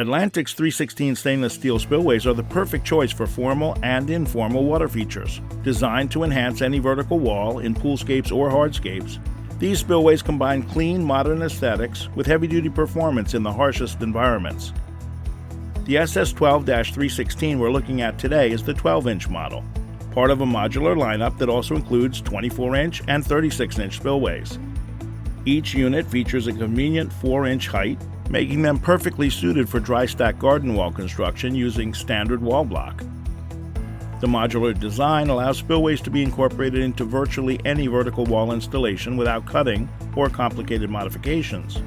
Atlantic's 316 stainless steel spillways are the perfect choice for formal and informal water features. Designed to enhance any vertical wall in poolscapes or hardscapes, these spillways combine clean, modern aesthetics with heavy-duty performance in the harshest environments. The SS12-316 we're looking at today is the 12-inch model, part of a modular lineup that also includes 24-inch and 36-inch spillways. Each unit features a convenient 4-inch height, making them perfectly suited for dry stack garden wall construction using standard wall block. The modular design allows spillways to be incorporated into virtually any vertical wall installation without cutting or complicated modifications.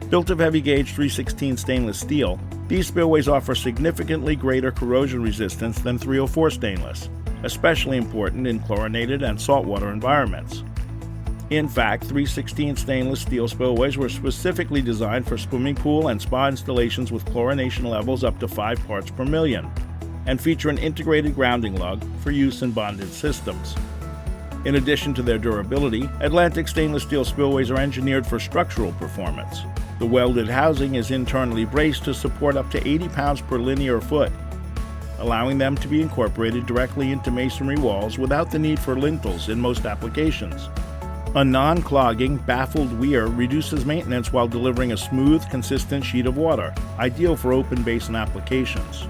Built of heavy-gauge 316 stainless steel, these spillways offer significantly greater corrosion resistance than 304 stainless, especially important in chlorinated and saltwater environments. In fact, 316 stainless steel spillways were specifically designed for swimming pool and spa installations with chlorination levels up to 5 parts per million, and feature an integrated grounding lug for use in bonded systems. In addition to their durability, Atlantic stainless steel spillways are engineered for structural performance. The welded housing is internally braced to support up to 80 pounds per linear foot, allowing them to be incorporated directly into masonry walls without the need for lintels in most applications. A non-clogging, baffled weir reduces maintenance while delivering a smooth, consistent sheet of water, ideal for open basin applications.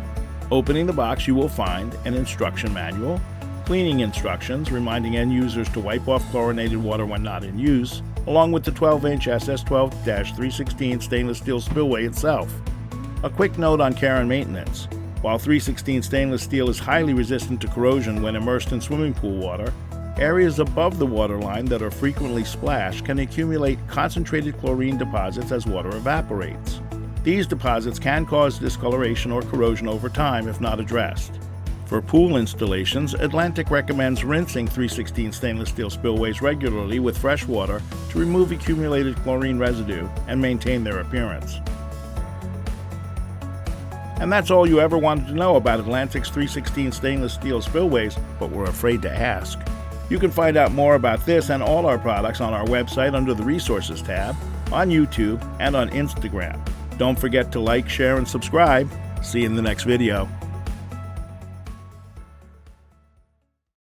Opening the box, you will find an instruction manual, cleaning instructions reminding end users to wipe off chlorinated water when not in use, along with the 12-inch SS12-316 stainless steel spillway itself. A quick note on care and maintenance. While 316 stainless steel is highly resistant to corrosion when immersed in swimming pool water, areas above the waterline that are frequently splashed can accumulate concentrated chlorine deposits as water evaporates. These deposits can cause discoloration or corrosion over time if not addressed. For pool installations, Atlantic recommends rinsing 316 stainless steel spillways regularly with fresh water to remove accumulated chlorine residue and maintain their appearance. And that's all you ever wanted to know about Atlantic's 316 stainless steel spillways, but were afraid to ask. You can find out more about this and all our products on our website under the Resources tab, on YouTube, and on Instagram. Don't forget to like, share, and subscribe. See you in the next video.